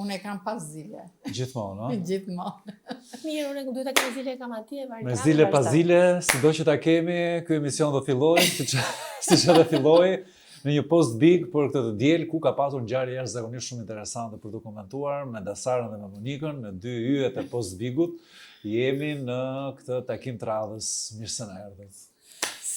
Unë e kam pas zile. Gjithmonë, no? Gjithmonë. Mirë, unë duhet ta kem zile kam atje, Me zile pa zile, sido që ta kemi, ky emision do filloj, siç edhe filloi, në një post big për këtë të diel, ku ka pasur ngjarje jashtëzakonisht shumë interesante për të komentuar me Dasarën dhe me Monikën, me dy yjet e post bigut. Jemi në këtë takim të radhës, mirë se na erdhët.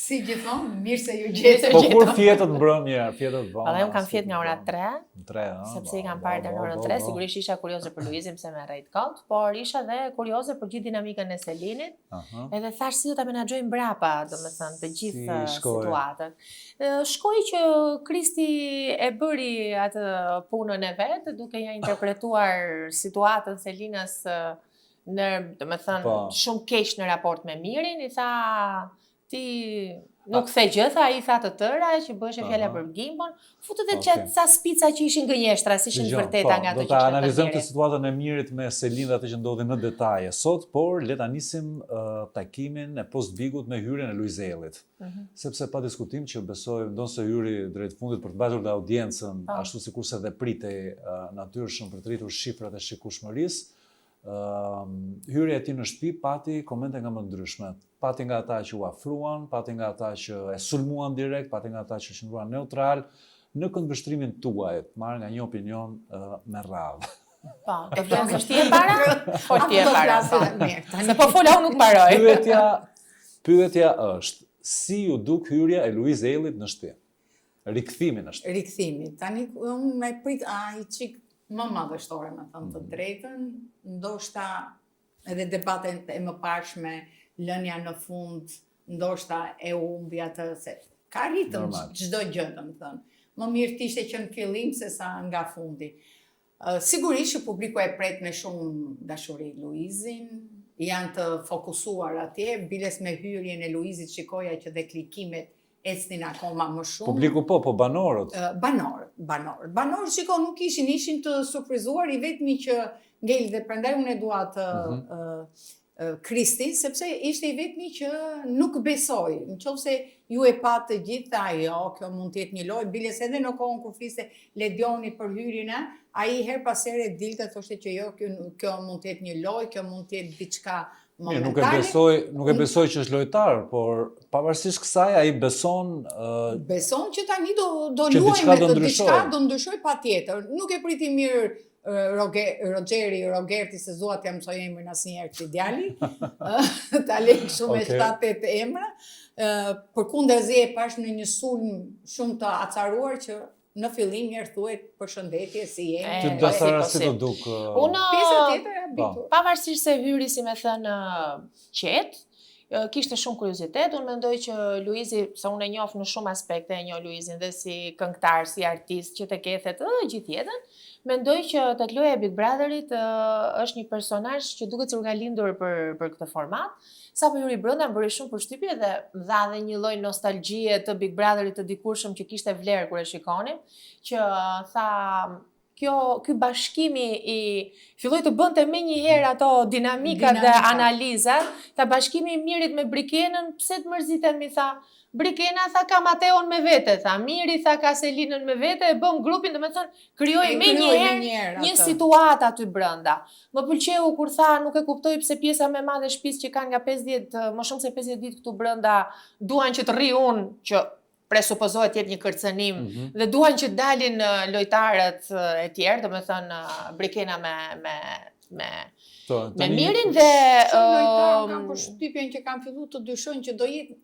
Si gjithmonë, mirë se ju gjetëm. Po kur fjetët mbrëmje, fjetët vonë? Unë kam fjet nga ora 3. 3, sepse i kam parë deri në orën 3, sigurisht isha kurioze për Luizin pse më rrejt kot, por isha dhe kurioze për gjithë dinamikën e Selinit. Edhe thash si do ta menaxhoj mbrapa, domethënë të gjithë situatën. Shkoi që Kristi e bëri atë punën e vet, duke ja interpretuar situatën Selinës në, domethënë, shumë keq në raport me Mirin, i tha ti nuk the gjë, tha, ai tha të tëra që bëheshe fjala për gimbon, futët e çet sa spica që ishin gënjeshtra, si ishin vërteta nga ato që do ta analizojmë të situatën e Mirit me Selin dhe atë që ndodhi në detaje sot, por le ta nisim takimin e post bigut me hyrjen e Luizellit. Sepse pa diskutim që besoj ndonse hyri drejt fundit për të mbajtur dhe audiencën, ashtu sikurse dhe pritej natyrshëm për të rritur shifrat e shikueshmërisë. Hyrja e tij në shtëpi pati komente nga më ndryshme. Pati nga ata që u afruan, pati nga ata që e sulmuan direkt, pati nga ata që qëndruan neutral. Në këndvështrimin tuaj, marrë nga një opinion me radhë. Po, të vlen se ti e para? Po ti e para. Se po fola unë nuk mbaroj. Pyetja është, si ju duk hyrja e Luizellit në shtëpi? Rikthimi në shtëpi. Rikthimi. Tani unë me prit ai çik më madhështore, me thënë të drejtën, ndoshta edhe debatet e mëparshme, lënia në fund, ndoshta e humbi atë se ka ritëm çdo gjë, domethënë. Më mirë t'ishte që në fillim se sa nga fundi. Sigurisht që publiku e pret me shumë dashuri Luizin, janë të fokusuar atje, biles me hyrjen e Luizit shikoja që dhe klikimet ecnin akoma më shumë. Publiku po banorët? Banorët, shiko, nuk ishin të surprizuar, i vetmi që ngel dhe prandaj unë e dua të Kristin, sepse ishte i vetmi që nuk besoi. Nëse ju e patë të gjitha, jo, kjo mund të jetë një lojë, biles edhe në kohën kur fliste Ledioni për hyrjen, ai her pas here dilte thoshte që jo, kjo mund të jetë një lojë, kjo mund të jetë diçka momentale. Nuk e besoj që është lojtar, por pavarësisht kësaj ai beson që tani do luajë me të diçka, do ndryshoj patjetër. Nuk e priti mirë Rogerti se zua t'ja mësoj emrin asnjëherë këtij djali. Ta lej shumë me 7-8 emra. Përkundazi e pash në një sulm shumë të acaruar që në fillim njerë thuhet përshëndetje, si jemi. Ty Dasara si do duk? Pjesa tjetër e habitur. Pavarësisht se hyri, si me thënë, qetë, kishte shumë kuriozitet, unë mendoj që Luizi, se unë e njoh në shumë aspekte, e njoh Luizin dhe si këngëtar, si artist, që të kethet gjithë jetën, mendoj që të loja e Big Brotherit është një personazh që duket sikur ka lindur për këtë format. Sa po hyri brenda më bëri shumë përshtypje dhe më dha edhe një lloj nostalgjie të Big Brotherit të dikurshëm që kishte vlerë kur e shikonim, që tha ky bashkimi filloi të bënte menjëherë ato dinamikat dhe analizat, ta bashkimi i Mirit me Brikenën, pse të mërziten, mi tha. Brikena tha ka Mateon me vete, tha Miri tha ka Selinën me vete, e bëm grupin, domethënë krijoi menjëherë një situatë aty brenda. Më pëlqeu kur tha nuk e kuptoj pse pjesa më e madhe e shtëpisë që kanë nga 50, më shumë se 50 ditë këtu brenda, duan që të rri unë, që presupozohet të jetë një kërcënim, dhe duan që dalin lojtarët e tjerë, domethënë Brikena me Mirin dhe lojtarët kanë përshtypjen që kanë filluar të dyshojnë që do jetë,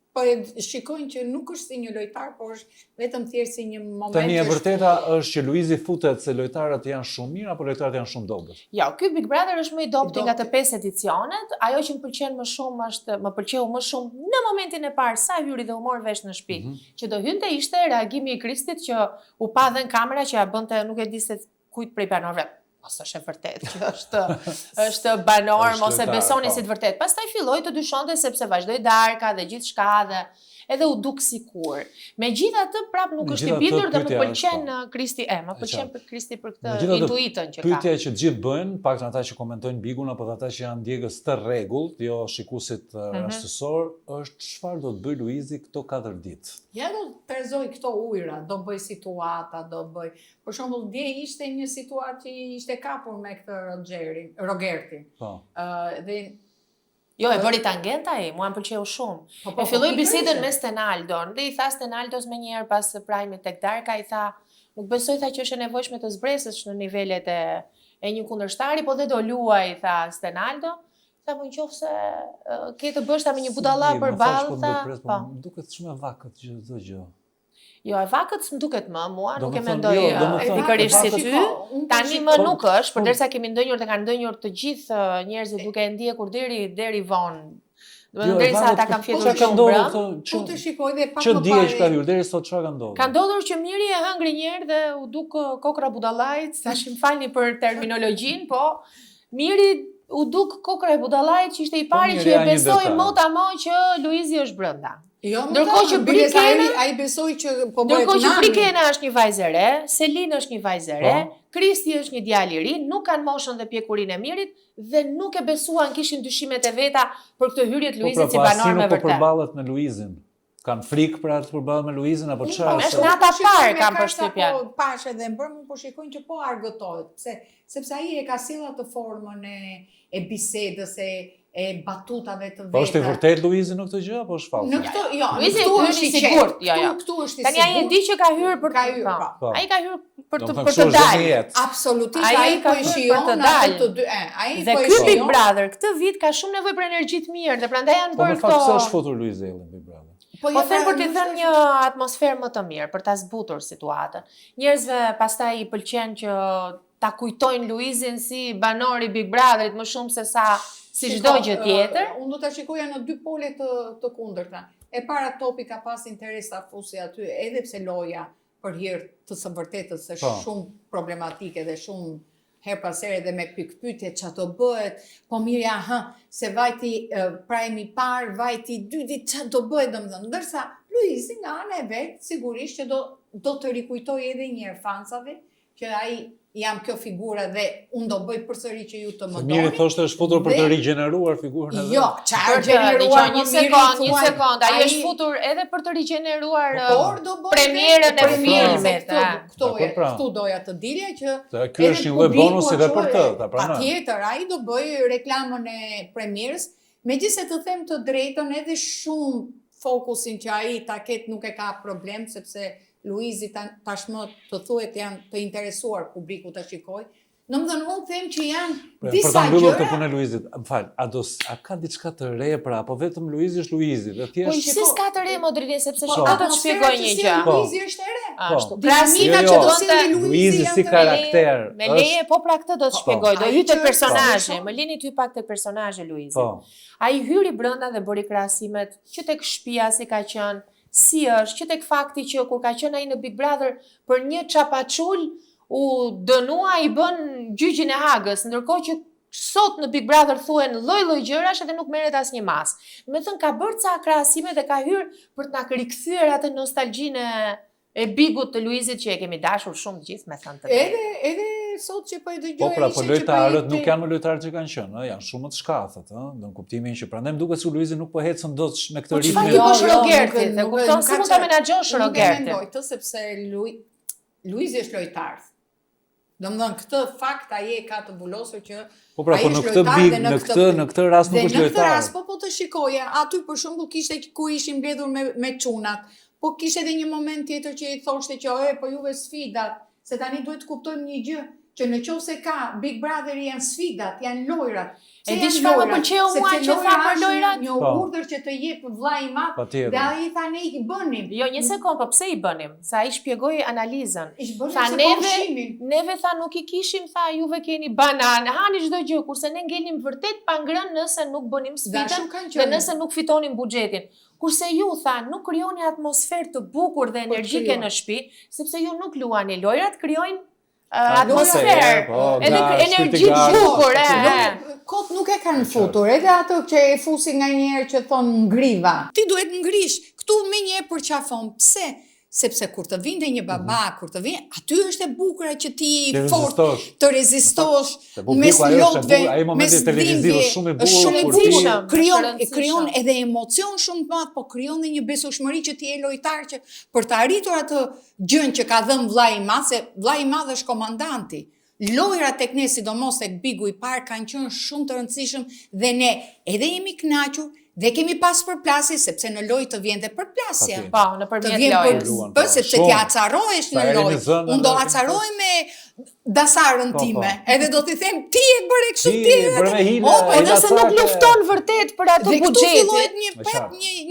po e shikojnë që nuk është si një lojtar, por është vetëm thjesht si një moment. Tani e vërteta është që Luizi futet se lojtarët janë shumë mirë apo lojtarët janë shumë dobët? Jo, ky Big Brother është më i dobët nga të 5 edicionet. Ajo që më pëlqeu më shumë në momentin e parë sa hyri dhe u mor vesh në shtëpi, që do hynte ishte reagimi i Kristit që u pa dhe në kamera që ja bënte, nuk e di se kujt prej banorëve. Ose është e vërtet që është banor, mos e besoni si të vërtet. Pastaj filloi të dyshonte sepse vazhdoi darka dhe gjithçka dhe edhe u duk sikur. Megjithatë prap nuk është i bindur dhe më pëlqen Kristi, më pëlqen Kristi për këtë intuitën që ka. Pyetja që të gjithë bëjnë, pak ata që komentojnë Bigun apo ata që janë djegës të rregullt, jo shikuesit rastësor, është çfarë do të bëj Luizi këto 4 ditë? Ja do të trezoj këto ujëra, do bëj situata, do bëj. Për shembull, dje ishte një situatë që ishte kapur me këtë Rogertin. Po. Dhe Jo, e bëri tangenta ai, mua më pëlqeu shumë. E filloi bisedën me Stenaldon, dhe i tha Stenaldos menjëherë pas prajmit tek Darka, i tha, nuk besoj tha që është e nevojshme të zbresësh në nivelet e një kundërshtari, po dhe do luaj, tha Stenaldo. Tha, po nëse ke të bësh ta me një budalla përballë, tha, po. Duket shumë e vakët çdo gjë. Jo, e vakët s'm duket më, mua nuk e mendoj pikërisht si ty. Tani më nuk është, përderisa kemi ndënjur dhe kanë ndënjur të gjithë njerëzit duke e ndjekur deri vonë. Derisa ata kanë fjetur shumë brenda. Po të shikoj dhe pak më parë. Ç'o dihesh ka hyrë deri sot çfarë ka ndodhur? Ka ndodhur që Miri e hëngri një herë dhe u duk kokra budallajt, tash më falni për terminologjinë, po Miri u duk kokra e budallajt që ishte i pari që e besoi mota që Luizi është brenda. Jo, ndërkohë që Brikena, ai besoi që po bëhet. Ndërkohë që Brikena është një vajzë e re, Selin është një vajzë e re, Kristi është një djalë i ri, nuk kanë moshën dhe pjekurinë e Mirit dhe nuk e besuan, kishin dyshimet e veta për këtë hyrje të Luizit si banor me vërtet. Po përballet me Luizin. Kanë frikë për atë përballet me Luizin apo çfarë? Është nata parë kanë përshtypjen. Po pash edhe mbrëmje po shikojnë që po argëtohet, sepse ai e ka sjellë atë formën e bisedës e batutave të veta. Po është e vërtet Luizi në këtë gjë apo është fals? Në këtë, jo, Luizi është i sigurt, jo. Këtu është i sigurt. Tani ai e di që ka hyrë për të hyrë. Ai ka hyrë për të dalë. Absolutisht ai po e shijon atë të dy. Ai po e shijon. Dhe ky Big Brother këtë vit ka shumë nevojë për energji të mirë dhe prandaj janë bërë këto. Po faktikisht është futur Luizi në Big Brother. Po them për të thënë një atmosferë më të mirë, për ta zbutur situatën. Njerëzve pastaj i pëlqen që ta kujtojnë Luizin si banori Big Brotherit më shumë se sa si çdo gjë tjetër. Unë do ta shikoja në dy pole të kundërta. E para topi ka pas interes ta fusi aty, edhe pse loja për hir të së vërtetës është shumë problematike dhe shumë her pas here dhe me pikpyetje ç'a do bëhet, po mirë se vajti prajmi parë, vajti dytë, ç'a do bëhet domethënë. Ndërsa Luizi nga ana e vet sigurisht që do të rikujtoj edhe një herë fansave që ai jam kjo figura dhe unë do bëj përsëri që ju të më doni. Miri thoshte është futur për të rigjeneruar figurën edhe. Jo, çfarë rigjeneruar? Një sekond, ai është futur edhe për të rigjeneruar premierën e filmit. Këtu doja të dilja që ky është një lloj bonusi edhe për të, ta pranoj. Patjetër, ai do bëj reklamën e premierës, megjithëse të them të drejtën edhe shumë fokusin që ai ta ketë nuk e ka problem sepse Luizi tashmë të thuhet janë të interesuar publiku të shikoj. Domethënë unë them që janë disa gjëra. Për ta mbyllur këtë punë e Luizit, m'fal, a ka diçka të re pra apo vetëm Luizi është Luizi? Dhe thjesht. Po si s'ka të re Modrini sepse do të shpjegoj një gjë. Luizi është e re. Ashtu. Dinamika që do të Luizi si karakter. Me leje po pra këtë do të shpjegoj. Do hyj te personazhi. Më lini ty pak te personazhi Luizi. Ai hyri brenda dhe bëri krahasimet që tek shtëpia si ka qenë. Si është që tek fakti që kur ka qenë ai në Big Brother për një çapaçul u dënua i bën gjyqin e Hagës, ndërkohë që sot në Big Brother thuhen lloj-lloj gjërash edhe nuk merret asnjë mas. Do të thënë ka bërë ca krahasime dhe ka hyrë për të na rikthyer atë nostalgjinë e Bigut të Luizit që e kemi dashur shumë gjithë me thënë të drejtë. Edhe sot që po e dëgjoj. Po pra, po lojtarët nuk janë më lojtarë që kanë qenë, janë shumë më të shkathët, në kuptimin që prandaj më duket se Luizi nuk po ecën dot me këtë ritëm. Po çfarë bësh Rogerti? E kupton se mund ta menaxhosh Rogertin. Nuk e mendoj sepse Luizi është lojtar. Domethënë këtë fakt ai e ka të bulosur që po pra, po në këtë rast nuk është lojtar. Në këtë rast po të shikoja, aty për shembull kishte ku ishim mbledhur me çunat, po kishte edhe një moment tjetër që i thoshte që po juve sfidat, se tani duhet të kuptojmë një gjë, që në qoftë se ka Big Brother janë sfidat, janë lojrat. E di çfarë më pëlqeu mua që tha për lojrat? Një urdhër që të jep vllai i madh, dhe ai tha ne i bënim. Jo, një sekond, po pse i bënim? Sa ai shpjegoi analizën. Tha neve tha nuk i kishim, tha juve keni banan, hani çdo gjë, kurse ne ngelim vërtet pa ngrënë nëse nuk bënim sfidën dhe nëse nuk fitonim buxhetin. Kurse ju tha nuk krijoni atmosferë të bukur dhe energjike në shtëpi, sepse ju nuk luani. Lojrat krijojnë atmosferë, energji të bukur, Kot nuk e kanë futur, edhe ato që e fusin nga njerë që thonë ngriva. Ti duhet ngrish, këtu me njerë përqafon, pse? Sepse kur të vinde një baba, kur të vinde, aty është e bukura që ti fort të rezistosh mes lotëve, mes dhimbje, është shumë e bukur, krijon edhe emocion shumë të madh, po krijon edhe një besueshmëri që ti je lojtar që për të arritur atë gjën që ka dhënë vllai i madh, se vllai i madh është komandanti. Lojrat tek ne, sidomos tek bigu i parë, kanë qenë shumë të rëndësishëm dhe ne edhe jemi kënaqur dhe kemi pas përplasje, sepse në lojë të vjen dhe përplasja. Po, nëpërmjet lojës. Po, sepse ti acarohesh në lojë. Unë do acaroj me dasarën time. Edhe do t'i them, ti e bëre kështu ti. Po, nëse nuk lufton vërtet për atë buxhetin. Dhe këtu fillohet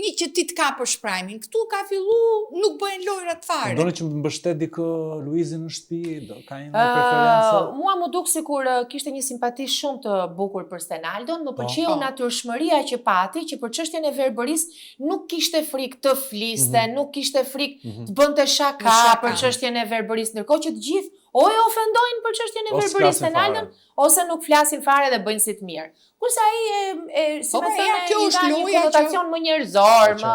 një që ti t'ka për shprajmin. Këtu ka fillu, nuk bëhen lojrat fare. Ndoni që më mbështet dikë Luizin në shtëpi, ka një preferencë? Mua më duk sikur kishte një simpati shumë të bukur për Stenaldon, më pëlqeu natyrshmëria që pati, që për çështjen e verbërisë nuk kishte frikë të fliste, nuk kishte frikë të bënte shaka për çështjen e verbërisë, ndërkohë që të gjithë o e ofendojnë për çështjen e verbërisë Stenaldon, ose nuk flasin fare dhe bëjnë si të mirë. Kurse ai si më thënë, kjo është loja konotacion më njerëzor, më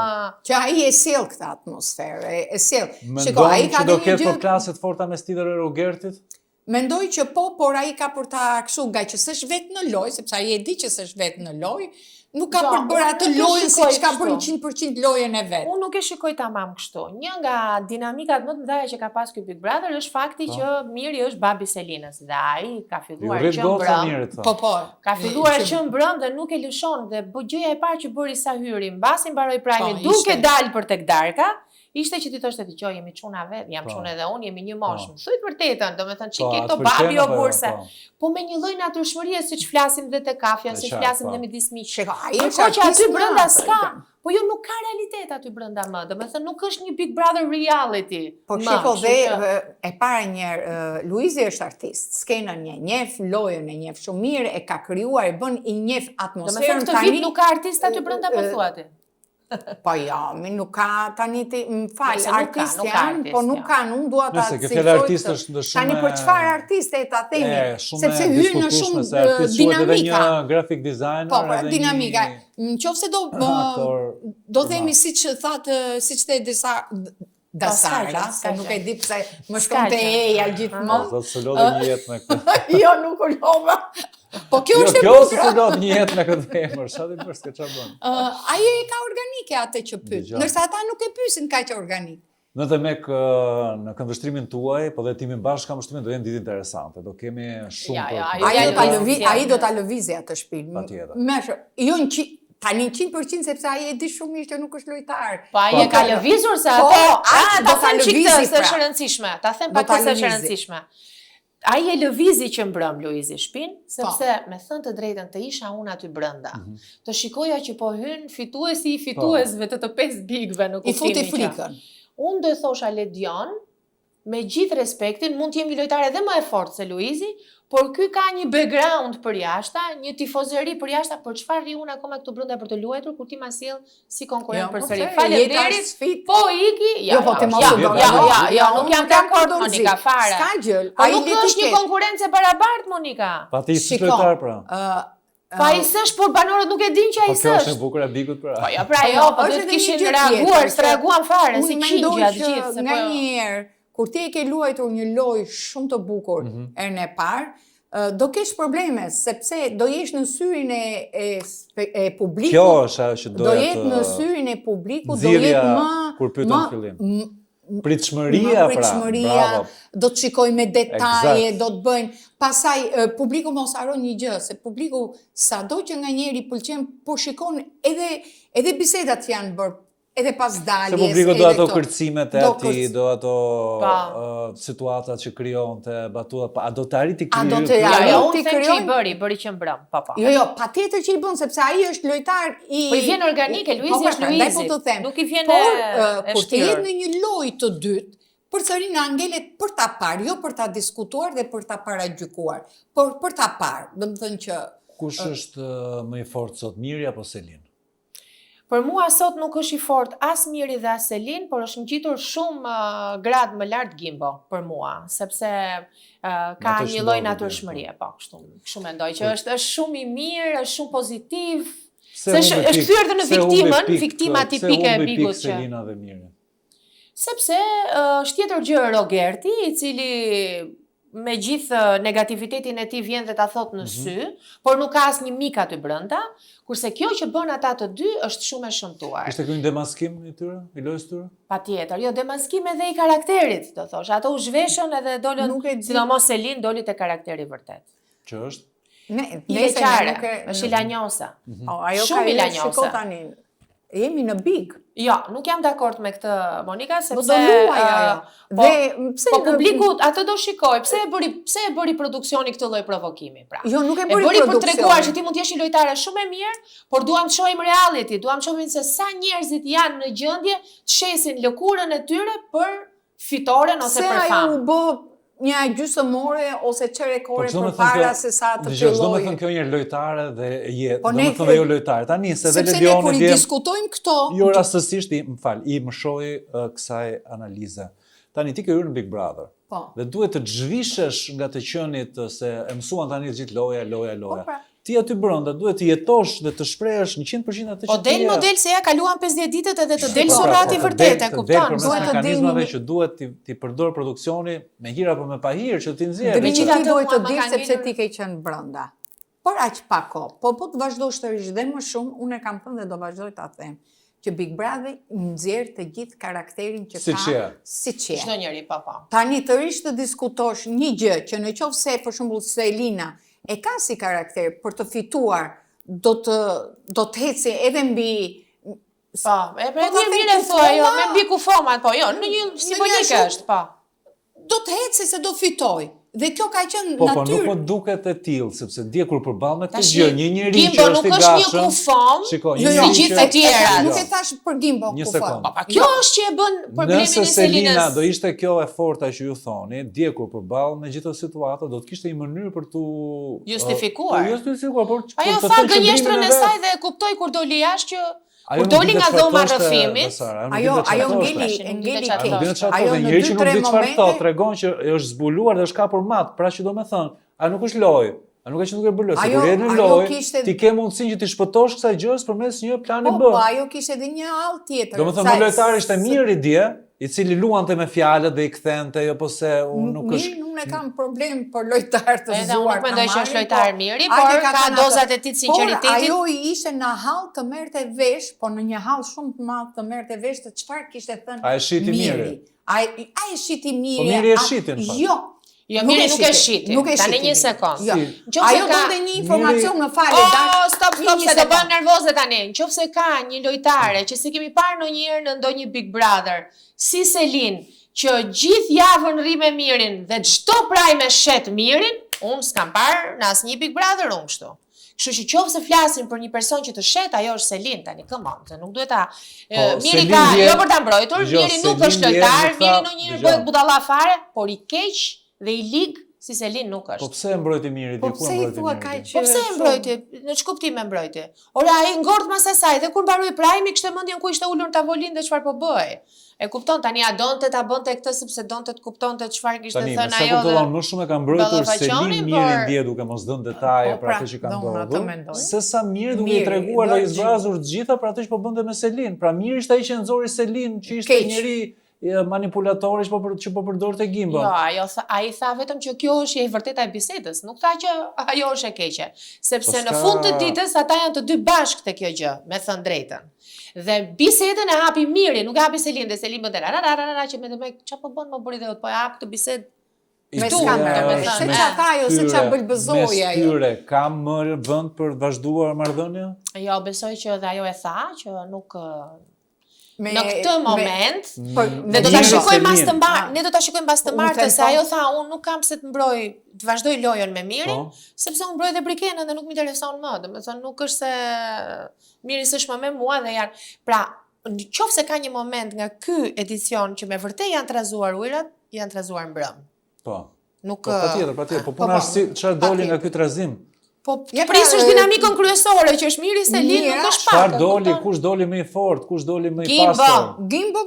që ai e sjell këtë atmosferë, e sjell. Shikoj, ai ka do ketë përplasje të forta mes tij dhe Rogertit? Mendoj që po, por ai ka për ta kështu, nga që s'është vetë në lojë, sepse ai e di që s'është vetë në lojë, nuk ka për bërë atë lojën se që ka bërë 100% lojën e vetë. Unë nuk e shikoj tamam kështu. Një nga dinamikat më të mëdha që ka pas ky Big Brother është fakti që Miri është babi Selinës dhe ai ka filluar që mbrëm. Po. Ka filluar që mbrëm dhe nuk e lëshon dhe gjëja e parë që bëri sa hyri, mbasi mbaroi prajmin duke dalë për tek darka, ishte që ti thoshte ti jemi çuna vet, jam çunë edhe unë, jemi një moshë. Thuaj të vërtetën, domethënë çike këto babi o burse. Po me një lloj natyrshmërie siç flasim dhe te kafja, siç flasim dhe midis miqve. Ai është që aty brenda s'ka. Po jo nuk ka realitet aty brenda më. Domethënë nuk është një Big Brother reality. Po shiko dhe e para një Luizi është artist. Skenën e njeh, lojën e njeh shumë mirë, e ka krijuar, e bën i njeh atmosferën tani. Domethënë këtë vit nuk ka artist aty brenda po thuati. Po jo, nuk ka tani ti, më fal, artist janë, po nuk kanë, unë dua ta cilësoj. Nëse kjo fjala artist është shumë tani për çfarë artiste ta themi, sepse hyn në shumë dinamika. Një graphic designer, po, dinamika. Nëse do themi siç thatë, siç te Dasara, se nuk e di pse më shkon te eja gjithmonë. Do të solodhe një jetë me këtë. Jo, nuk u lova. Po kjo është e bukur. Kjo solodhe një jetë me këtë emër, sa ti bësh çfarë bën? Ai e ka organike atë që pyet, ndërsa ata nuk e pyesin kaq organik. Në të mek në këndvështrimin tuaj, po dhe timin bashkë kam vështrimin, do jenë ditë interesante, do kemi shumë për... Ai do ta lëvizë atë shtëpi. Patjetër. Tani 100% sepse ai e di shumë mirë që nuk është lojtar. Po ai e ka lëvizur se atë ta them çik të është e rëndësishme. Ta them pak të është e rëndësishme. Ai e lëvizi që mbrëm Luizi shtëpinë, sepse me thënë të drejtën të isha unë aty brenda. Të shikoja që po hyn fituesi i fituesve të 5 bigëve në kuptimin. I futi frikën. Unë do thosha Ledion, me gjithë respektin, mund të jemi lojtar edhe më e fortë se Luizi, por ky ka një background për jashta, një tifozëri për jashta, për çfarë ri unë akoma këtu brenda për të luajtur kur ti ma sjell si konkurrent përsëri. Faleminderit. Po iki, po të mos u do. Jo, nuk jam dakord Monika fare. Ska gjë. Ai nuk është një konkurrencë e barabartë Monika. Pa ti si lojtar pra. Pa i s'është, por banorët nuk e din që ai s'është. Po kjo është e bukur e bigut pra. Po jo, pra jo, po duhet kishin reaguar, s'reaguan fare, si qingja të gjithë. Nga një herë, kur ti e ke luajtur një lojë shumë të bukur herën e parë, do kesh probleme, sepse do jesh në syrin e publikut. Kjo është ajo që do jetë në syrin e publikut, do jetë më kur pyetën në fillim. Pritshmëria, bravo. Do të shikoj me detaje, do të bëjnë. Pastaj publiku mos haron një gjë, se publiku sado që nga njëri pëlqen, po shikon edhe bisedat që janë bërë. Edhe pas daljes. Se publiku do ato kërcimet e ati, do ato situatat që krijonte, batutat, a do të arriti krijuar? Unë them që i bëri që mbrëm, po. Jo, patjetër që i bën, sepse ai është lojtar i... Po i vjen organike, Luizi është Luizi, nuk i vjen e shtirë. Por, kur të jetë në një lojë të dytë, përsëri na ngelet për ta parë, jo për ta diskutuar dhe për ta paragjykuar, por për ta parë, domethënë që... Kush është më i fortë sot, Miri apo Selin? Për mua sot nuk është i fort as Miri dhe as Selin, por është ngjitur shumë grad më lart Gimbo për mua, sepse ka një lloj natyrshmërie, po, kështu mendoj që është shumë i mirë, është shumë pozitiv. Se është kthyer edhe në viktima tipike e Bigut që. Selina dhe Miri. Sepse është tjetër gjë Rogerti, i cili me gjithë negativitetin e tij vjen dhe ta thot në sy, por nuk ka asnjë mik aty brenda, kurse kjo që bën ata të dy është shumë e shëmtuar. Ishte ky një demaskim i tyre, i lojës tyre? Patjetër, jo demaskim edhe i karakterit, do thosh. Ato u zhveshën edhe dolën, sidomos Selin doli te karakteri vërtet. Që është? I veçare, është i lanjosa. Shumë i lanjosa. Tani, jemi në Big. Jo, nuk jam dakord me këtë, Monika, sepse do luaj ajo. Po publiku atë do shikoj. Pse e bëri produksioni këtë lloj provokimi, pra? Jo, nuk e bëri produksioni. Për treguar që ti mund të jesh një lojtare shumë e mirë, por duam të shohim reality, duam të shohim se sa njerëzit janë në gjendje të shesin lëkurën e tyre për fitoren ose për famë. Se ajo u bë një gjysmore ose çerekore përpara se sa të fillojë. Do të thënë kjo një lojtare dhe jetë, do të thënë dhe jo lojtare. Tani se dhe Ledioni kur i diskutojmë këto, jo rastësisht i më shohi kësaj analize. Tani ti ke hyrë në Big Brother. Po. Dhe duhet të zhvishesh nga të qenit se e mësuan tani gjithë loja. Ti aty brenda duhet të jetosh dhe të shprehesh 100% atë që ti je. Po del model se ja kaluan 50 ditët edhe të del surrati vërtet, e kupton? Duhet të mekanizmave që duhet ti përdor produksioni me hir apo me pa hir që ti nxjerr. Megjithatë duhet të dish sepse ti ke qenë brenda. Por aq pak kohë. Po të vazhdosh të rish dhe më shumë, unë e kam thënë dhe do vazhdoj ta them, që Big Brother nxjerr të gjithë karakterin që ka. Siç je. Çdo njeri po. Tani të rish të diskutosh një gjë që nëse për shembull Selina e ka si karakter për të fituar, do të heci edhe mbi. Po, mirë thua, jo, me mbi kufomat, po, jo, në një simbolike është, po. Do të heci se do fitoj. Dhe kjo ka qenë natyrë. Po, nuk po duket e tillë, sepse dje kur përball me këtë gjë, një njeri që është i gatshëm. Gimbo nuk është një kufom, si gjithë të tjera. Nuk e thash për Gimbo kufom. Kjo është që e bën problemin e Selinës. Nëse Selina do ishte kjo e forta që ju thoni, dje kur përball me gjithë situata, do të kishte një mënyrë për tu justifikuar. Por ajo tha gënjeshtrën e saj dhe e kuptoi kur doli jashtë që kur doli nga dhoma rrëfimit, ajo ngeli keq. Ajo njëri që nuk di çfarë thotë, tregon që është zbuluar dhe është kapur mat, pra që do të thënë, ajo nuk është lojë. A nuk e që nuk e bërë lojë, se kur jetë në lojë, ti ke mundësinë që ti shpëtosh kësaj gjës përmes një plani B. Po, ajo kishte edhe një hall tjetër. Do të thënë lojtari ishte mirë i dje, i cili luante me fjalët dhe i kthente, jo po se unë nuk është. Unë e kam problem për lojtar të zgjuar. Nuk mendoj që është lojtar mirë, por ka dozat e tij të sinqeritetit. Por ajo i ishte në hall të merrte vesh, po në një hall shumë të madh të merrte vesh të çfarë kishte thënë. A e shiti mirë? Ai e shiti mirë. Po mirë e shitin. Jo. Jo, mirë nuk e shiti. Tani një sekond. Ajo donte një informacion më falë. Stop, se do bëhem nervoze tani. Nëse ka një lojtare që se kemi parë ndonjëherë në ndonjë Big Brother, si Selin, që gjithë javën rri me Mirin dhe çdo prajme shet Mirin, unë s'kam parë në asnjë Big Brother unë kështu. Kështu që nëse flasin për një person që të shet, ajo është Selin tani, come on, se nuk duhet ta Miri ka jo për ta mbrojtur, Miri nuk është lojtar, Miri ndonjëherë bëhet budalla fare, por i keq dhe i lig si Selin nuk është. Po pse e mbrojti Miri? Po pse i thua kaq? Po pse e mbrojti? Në ç'kuptim e mbrojti? Ora ai ngort mas asaj dhe kur mbaroi prajmi kishte mendjen ku ishte ulur në tavolinë dhe çfarë po bëj. E kupton tani a donte ta bënte këtë sepse donte të kuptonte çfarë kishte thënë ajo. Tani, sa kupton më shumë e ka mbrojtur Selin Mirin dje duke mos dhënë detaje për atë që ka ndodhur. Se sa Miri duke i treguar dhe i zbrazur të gjitha për atë që po bënte me Selin. Pra Miri ishte ai që nxori Selin, që ishte njëri manipulatorish që po përdorte Gimbo. Jo, ai tha vetëm që kjo është e vërteta e bisedës, nuk tha që ajo është e keqe, sepse në fund të ditës ata janë të dy bashkë te kjo gjë, me thënë drejtën. Dhe bisedën e hapi Miri, nuk e hapi Selin, dhe Selin bënte që me çfarë po bën më bëri dhe po e hap këtë bisedë. Me skamer, se qa tha ajo, se qa bëlbëzoj ajo. Mes tyre, ka më vend për të vazhduar marrëdhënia? Jo, besoj që dhe ajo e tha, që nuk... Në këtë moment, dhe do ta shikojmë pas të mbar, ne do ta shikojmë pas të martës, se ajo tha, unë nuk kam se të mbroj, të vazhdoj lojën me Mirin, sepse unë mbroj dhe Brikenën dhe nuk më intereson më, domethënë nuk është se Miri s'është më me mua dhe janë. Pra, nëse ka një moment nga ky edicion që me vërtet janë trazuar ujërat, janë trazuar mbrëm. Po. Nuk patjetër, po puna është si çfarë doli nga ky trazim. Po prisësh dinamikën kryesore që është Miri Selin, nuk është pak. Çfarë doli, kush doli më i fortë, kush doli më i pastër? Gimbo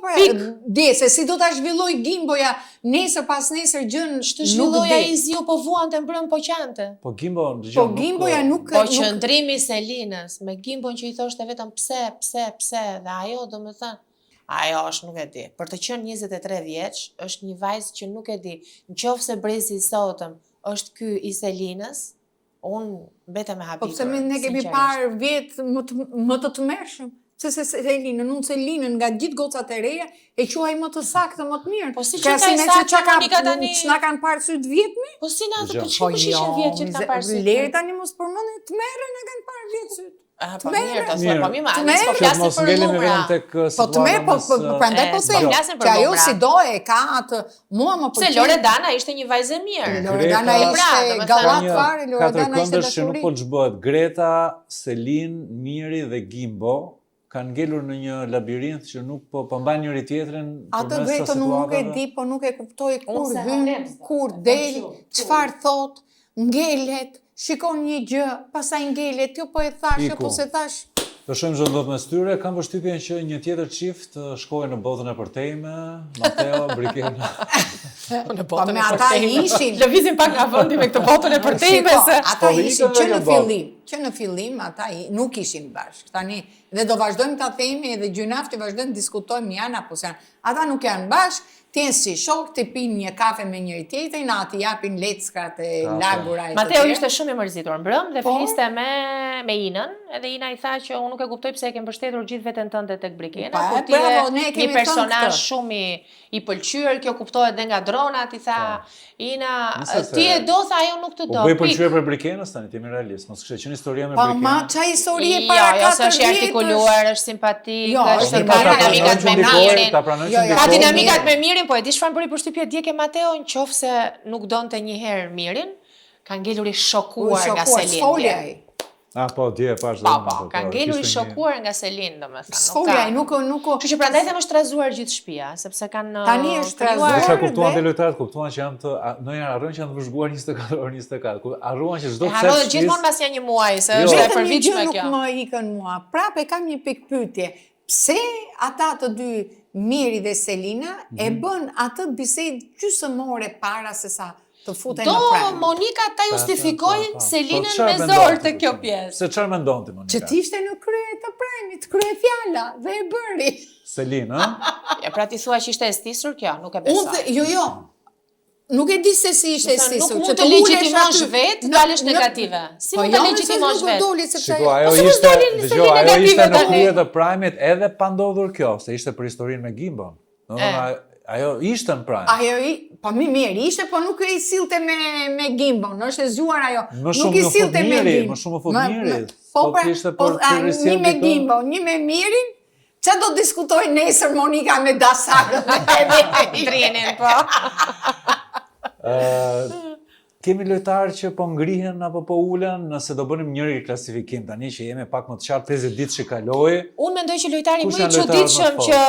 di se si do ta zhvilloj Gimboja nesër pas nesër gjën Ç'të zhvilloj ai ziu po vuante mbrëm po qante. Po Gimbo, dëgjoj. Po Gimboja nuk Po qëndrimi i Selinës me Gimbon që i thoshte vetëm pse dhe ajo domethënë ajo është nuk e di. Për të qenë 23 vjeç, është një vajzë që nuk e di. Nëse brezi i sotëm është ky i Selinës, unë mbetem me habitur. Po pse ne kemi parë vjet më të tmerrshëm. Se Selinën, unë Selinën nga gjithë gocat e reja e quaj më të saktë, më të mirë. Po si që ka i saktë Monika tani? Ç'na kanë parë syt vjetmi? Po si na të pëlqen ishin vjet që të kanë parë syt? Leri tani mos përmendni të merren na kanë parë vjet syt. Po mirë, të thua, po mirë, ne po flasim për numra. Po të merr, po prandaj po them që ajo si do e ka atë mua më pëlqen. Se Loredana ishte një vajzë e mirë. Loredana ishte gallat fare, Loredana ishte dashuri. Që nuk po ç'bëhet. Greta, Selin, Miri dhe Gimbo kanë ngelur në një labirint që nuk po mbajnë njëri tjetrin përmes atë Gretën nuk e di, po nuk e kuptoj kur hyn, kur del, çfarë thot, ngelet, shikon një gjë, pastaj ngelet, jo po e thash, jo po se thash. Do shohim ç'do ndodh mes tyre. Kam përshtypjen që një tjetër çift shkojnë në botën e përtejme, Mateo, Brikena. Po me ata ishin. Lëvizin pak nga vendi me këtë botën e përtejme se ata ishin që në fillim ata nuk ishin bashkë. Tani dhe do vazhdojmë ta themi edhe gjynaf që vazhdojmë diskutojmë janë apo s'janë. Ata nuk janë bashkë. Tjenë si shok, të pinë një kafe me njëri tjetrin, ati japin leckrat e lagura e të Mateo ishte shumë i mërzitur mbrëm dhe fliste me Inën, edhe Ina i tha që unë nuk e kuptoj pse e ke mbështetur gjithë veten tënde tek Brikena, kur ti je një personazh shumë i pëlqyer, kjo kuptohet edhe nga dronat, i tha Ina, ti e do, tha ajo nuk të do. Po bëj pëlqyer për Brikenës tani, ti jemi realist, mos kishte qenë historia me Brikenën. Po ma çaj histori e para 4 vjetësh. Jo, është i artikuluar, është simpatik, është ka dinamikat me Mirin. Ka dinamikat me Mirin, po e di çfarë bëri përshtypje dje ke Mateo, nëse nuk donte një herë Mirin, ka ngelur i shokuar nga Selin. Po, dje e pash. Po, ka ngelur i shokuar nga Selin, domethënë. Sfolja nuk. Kështu që prandaj them është trazuar gjithë shtëpia, sepse kanë tani është trazuar. Desha kuptuan dhe lojtarët, kuptuan që janë ndonjëherë harrojnë që janë të vëzhguar 24 orë 24. Harruan që çdo pse gjithmonë pas janë një muaj, se është e përvitshme kjo. Nuk më ikën mua. Prapë kam një pikë pyetje. Pse ata të dy Miri dhe Selina e bën atë bisedë gjysmore para se sa të futen në prime. Do Monika ta justifikojnë Selinën me zor të kjo pjesë. Se çfarë mendon ti Monika? Që ti ishte në krye të primit, krye fjala dhe e bëri. Selin, ë? Ja, pra ti thua që ishte e stisur kjo, nuk e besoj. Jo. Nuk e di se si ishte e stisur. Nuk mund të legjitimosh vetë, dalësh negative. Si mund të legjitimosh vetë? Shiko, ajo ishte në krye të primit edhe pa ndodhur kjo, se ishte për historinë me Gimbon. Ajo ishte në prime. Po mirë, ishte, po nuk e sillte me Gimbon, është e zgjuar ajo. Nuk i sillte me Gimbon. Më shumë fut Miri. Po një me Gimbon, një me Mirin. Çfarë do diskutoj nesër Monika me Dasarën e Trinin, po. Kemi lojtarë që po ngrihen apo po ulen, nëse do bënim njëri klasifikim tani që jemi pak më të qartë 50 ditë që kaloi. Unë mendoj që lojtari më i çuditshëm që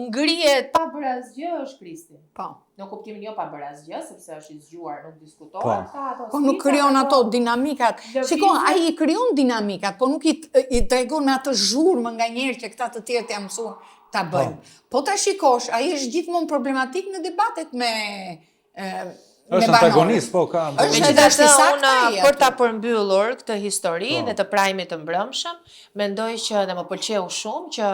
ngrihet pa bërë asgjë është Kristi. Po. Në kuptimin jo pa bërë asgjë, sepse është i zgjuar, nuk diskutohet. Po nuk krijon ato dinamikat. Shikoj, ai i krijon dinamikat, po nuk i tregon me atë zhurmë nganjëherë që këta të tjerë t'ia mësuan ta bëjnë. Po ta shikosh, ai është gjithmonë problematik në debatet me është antagonist, po ka. Megjithatë unë për ta përmbyllur këtë histori dhe të prajmit të mbrëmshëm, mendoj që dhe më pëlqeu shumë që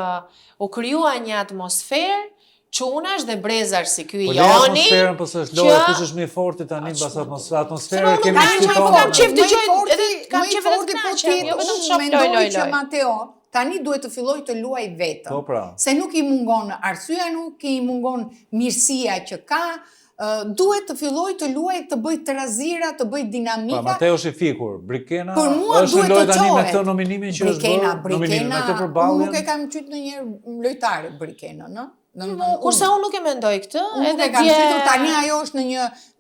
u krijua një atmosferë çunash dhe brezar si ky Joni. Po atmosferën po s'është loja, kush është më i forti tani pas atmosferës kemi diskutuar. Kam çift dëgjoj edhe kam çift edhe të kënaqur, jo vetëm shoh mendoj që Mateo tani duhet të filloj të luaj vetëm. Po pra. Se nuk i mungon arsyeja, nuk i mungon mirësia që ka. Duhet të filloj të luaj, të bëj trazira, të bëj dinamika. Pa, Mateo është i fikur. Brikena është lojë tani me këtë nominimin që është bërë. Brikena, nuk e kam qytë në një lojtare Brikena, no? Kurse unë nuk e mendoj këtë, edhe kam qytur tani ajo është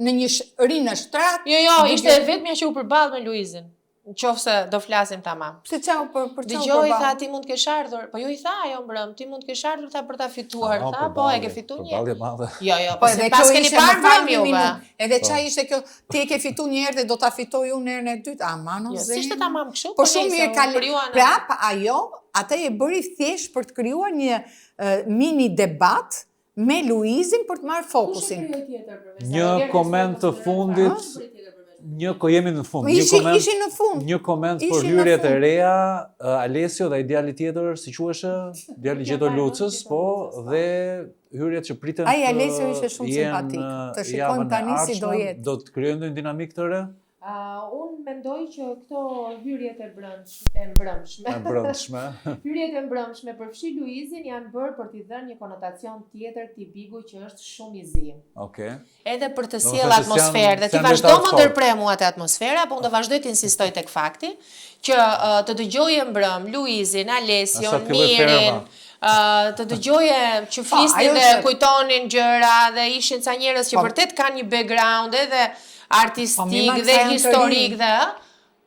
në një rinë shtrat. Jo, ishte vetmja që u përball me Luizin. Qofse do flasim tamam. Pse çau për çau? Dëgjoj, tha ti mund të kesh ardhur. Po jo i tha ajo mbrëm, ti mund të kesh ardhur tha për ta fituar, tha, po e ke fituar një. Përballje madhe. Jo, Po se edhe pas kjo keni ishte parë më parë mbrëm juve. Edhe çaj ishte kjo, ti e ke fitu një herë dhe do ta fitoj unë herën e dytë. Aman o Jo, zë. s'ishte tamam kështu, Po shumë mirë krijuan. prap ajo, atë e bëri thjesht për të krijuar një mini debat me Luizin për të marrë fokusin. Një koment të fundit, jemi në fund. Ishin në fund. Një koment për Ishin në hyrjet e fund. reja, Alessio dhe ai djali tjetër, si quheshe, djali Gjeto Lucës, po, dhe hyrjet që priten Ai Alessio ishte shumë simpatik. Të shikojmë tani si do jetë. Do të krijojnë ndonjë dinamik të re? Unë mendoj që këto hyrjet e mbrëmshme, hyrjet e mbrëmshme për fshi Luizin janë bërë për t'i dhënë një konotacion tjetër këtij bigu që është shumë i zi. Okej. Edhe për të sjellë atmosferë, dhe ti vazhdo më ndërpremu atë atmosfera, po unë do vazhdoj të insistoj tek fakti që të dëgjoje mbrëm Luizin, Alesion, Mirin, të dëgjoje që flisnin dhe kujtonin gjëra dhe ishin ca njerëz që vërtet kanë një background edhe artistik dhe historik dhe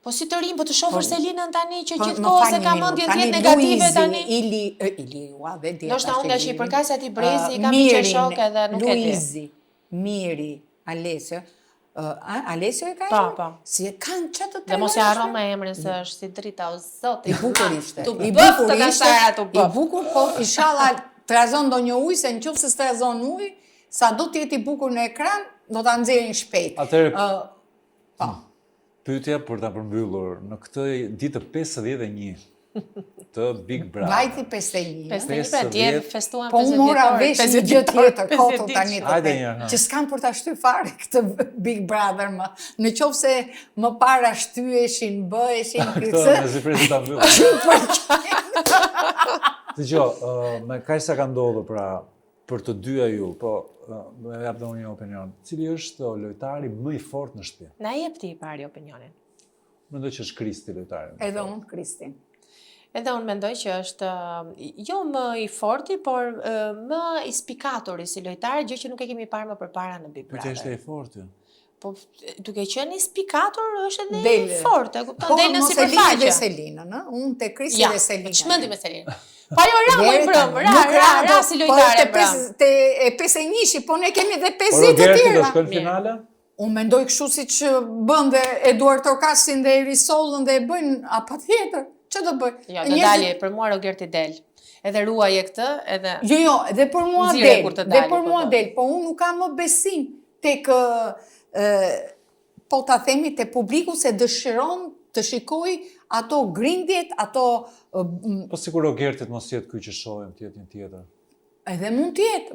po si të rinj, po të shohësh Selinën tani që gjithkohë se ka mendje të jetë negative tani. Ili ua dhe dia. Ndoshta unë tash i përkaq se aty brezi i kam një shok edhe nuk e di. Luizi, Miri, Alessio. Alessio e ka? Po. Si e kanë çato të. Dhe mos e harro me emrin se është si drita o zoti. I bukur ishte. I bukur ishte. I bukur, po inshallah trazon ndonjë ujë, se nëse s'trazon ujë, sa do të jetë i bukur në ekran, do ta nxjerrin shpejt. Atëherë, pyetja për ta përmbyllur, në këtë ditë 51 të Big Brother. Vajti 51. 51 pra dje festuan 50 Po vjetor. mora vesh një gjë tjetër, koto tani të Hajde them. një. Që s'kan për ta shtyr fare këtë Big Brother më. Në qoftë se më para shtyeshin, bëheshin Këtë me zifresi ta mbyllë. Dëgjoj, me kaq sa ka ndodhur pra për të dyja ju, po më jap dhe unë një opinion. Cili është lojtari më i fortë në shtëpi? Na jep ti i pari opinionin. Mendoj që është Kristi lojtari. Edhe unë Kristin. Edhe unë mendoj që është jo më i forti, por më i spikatori si lojtar, gjë që nuk e kemi parë më përpara në Big Brother. Pyetja është e fortë. Po duke qenë i spikator është edhe i fortë, e kupton? Del në sipërfaqe. sipërfaqe. Dhe Selina, ë? Unë te Kristi dhe Selina. Çmendi me Selina. Po ajo ra më brëm, ra si lojtare brëm. Te e 51-shi, po ne kemi dhe 50 Po të Roberti do tjera. shkojnë në finale? Unë mendoj kështu siç bën dhe Eduard Tokasin dhe Risollën dhe e bëjnë patjetër. Ç'do do bëj? Jo, do dali, për mua Rogerti del. Edhe ruaje këtë, edhe Jo, edhe për mua Nxirre del. kur të Dhe dali, për po mua do. del, po unë nuk kam më besim tek po ta themi te publiku se dëshiron të shikoj ato grindjet, ato Po sikur Rogertit mos jetë ky që shohim, të jetë një tjetër. edhe mund të jetë.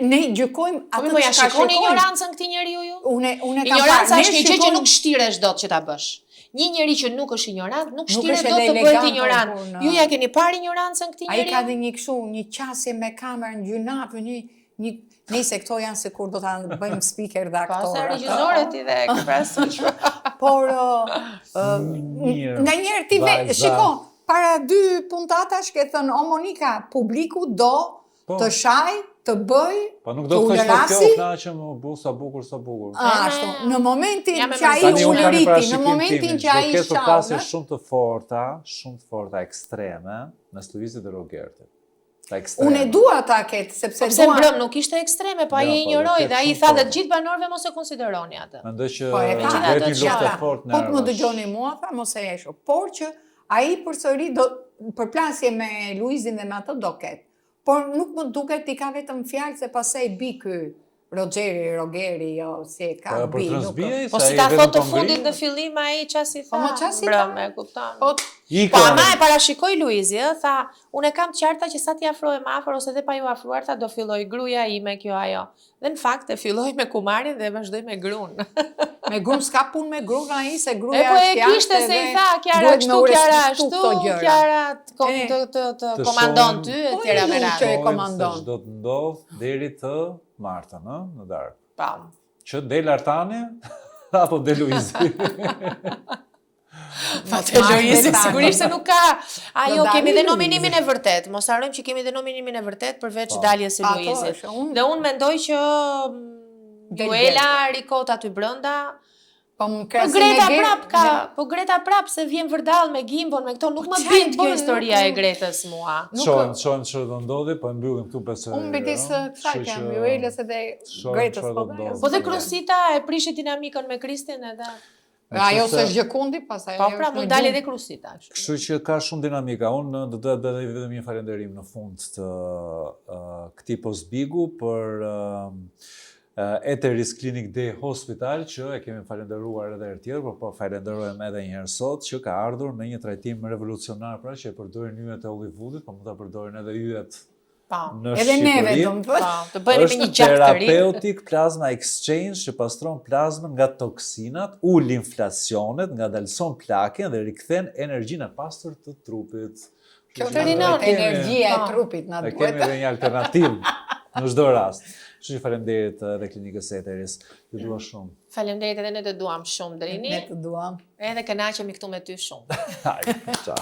Ne gjykojmë atë Po ja që ka shikoni shikojmë. ignorancën këtij njeriu ju? Unë kam Ignoranca parë, është ne një gjë që shikojmë- nuk shtiresh dot që ta bësh. Një njeri që nuk është ignorant, nuk shtiret është dot edhe të bëhet elegant, ignorant. por në- Ju ja keni parë ignorancën këtij Ai njeriu? ka dhe një kështu, një qasje me kamerën gjynafë, një nëse këto janë se kur do ta bëjmë speaker dhe Po, aktor. se regjizore ti dhe ke parasysh. Por Mirë. nga njerë ti Vajza. shiko, para 2 puntatash ke thënë o Monika, publiku do Po. të shaj, të bëj, Po nuk do të thosh se ulerasi. kjo knaqem u bu sa bukur sa bukur. Ashtu, në momentin Jam e që ai Tani unë kam një ulëriti, në parashikim momentin timin, që ai do ketë përplasje shau, shumë të forta ekstreme mes Luizit dhe Rogertit. Ta unë e ekstreme. dua ta ketë, sepse Pse dua. mbrëm nuk ishte ekstreme, po ai Jo, e po, injoroi do dhe ai ketë tha shumë dhe fortë. të gjithë banorëve mos e konsideroni atë. Mendoj që Po e do ka, të jetë një ato luftë e çfarë? fortë Po të më nervash. dëgjoni mua, tha, mos e esho. Por që ai përsëri do përplasje me Luizin dhe me ato do ketë. Por nuk më duket i ka vetëm fjalë se pastaj bi ky Rogeri, jo, si e ka Po bi. për nuk- transbije, Po si ta thotë të fundit në fillim ai çasi tha. Po, ma çasi mbrëm, tha. e kupton. Po, Po ama e parashikoi Luizi, tha, unë e kam të qarta që sa ti afrohem afër ose dhe pa ju afruar, tha do filloj gruaja ime kjo ajo. Dhe në fakt e filloi me kumarin dhe vazhdoi me gruan. me grum s'ka punë me grun ai, se E gruaja po e është jashtë kishte se i edhe tha, Kiara duhet me kështu, u Kiara respektu ashtu, këto gjëra. Kiara E, të komandon shohim- ty, e Po, tjera e me lu radhë. që e Shohim komandon. se ç'do të ndodh deri të martën, ë, në darkë. Pam. Që del Artani apo del Luizi? Fate Luizi sigurisht se nuk ka. Ajo dali kemi dhe Luizi. nominimin e vërtet. Mos harrojmë që kemi dhe nominimin e vërtet përveç daljes së Ato Luizit. është, unë- Dhe unë mendoj që Del Duela Rikot aty brenda Po më Po krahasim Greta me prap ka, po Greta prap se vjen vërdall me gimbon me këto, nuk më çfarë bind kjo bën, historia nuk- e Gretës mua. Nuk- Shohim çfarë do ndodhi, po e mbyllim këtu besoj. Unë midis kësaj Kështu kam që Juelës edhe shohim Gretës, çfarë po do dhe ndodhi. Po dhe Po. Krusita e prishi dinamikën me Kristin edhe. ajo Kështu se se- është gjëkundi, pastaj Po ajo pra, është mund në dalë gjumë. edhe Krusita. Kështu që ka shumë dinamika. Unë do të bëj vetëm një falënderim në fund të këtij postbigu për Eteris Clinic Day Hospital, që e kemi falenderuar edhe herë tjetër, por po falenderojmë edhe një herë sot, që ka ardhur me një trajtim revolucionar, pra që e përdorin yjet e Hollywoodit, po mund ta përdorin edhe yjet Po. në Edhe neve, Shqipëri. do më thënë. Po, të bëhemi me një Është gjak të ri. Therapeutic Plasma Exchange që pastron plazmën nga toksinat, ul inflacionet, ngadalëson plakën dhe rikthen energjinë e pastër të trupit. Kjo Kështu të që rinon, e kemi- energjia e Po. trupit na E kemi duhet. edhe një alternativë në çdo rast. Kështu që faleminderit edhe klinikës Eteris. Ju dua shumë. Faleminderit edhe ne të duam shumë Drini. Ne të duam. Edhe kënaqemi këtu me ty shumë. Hajde, ciao.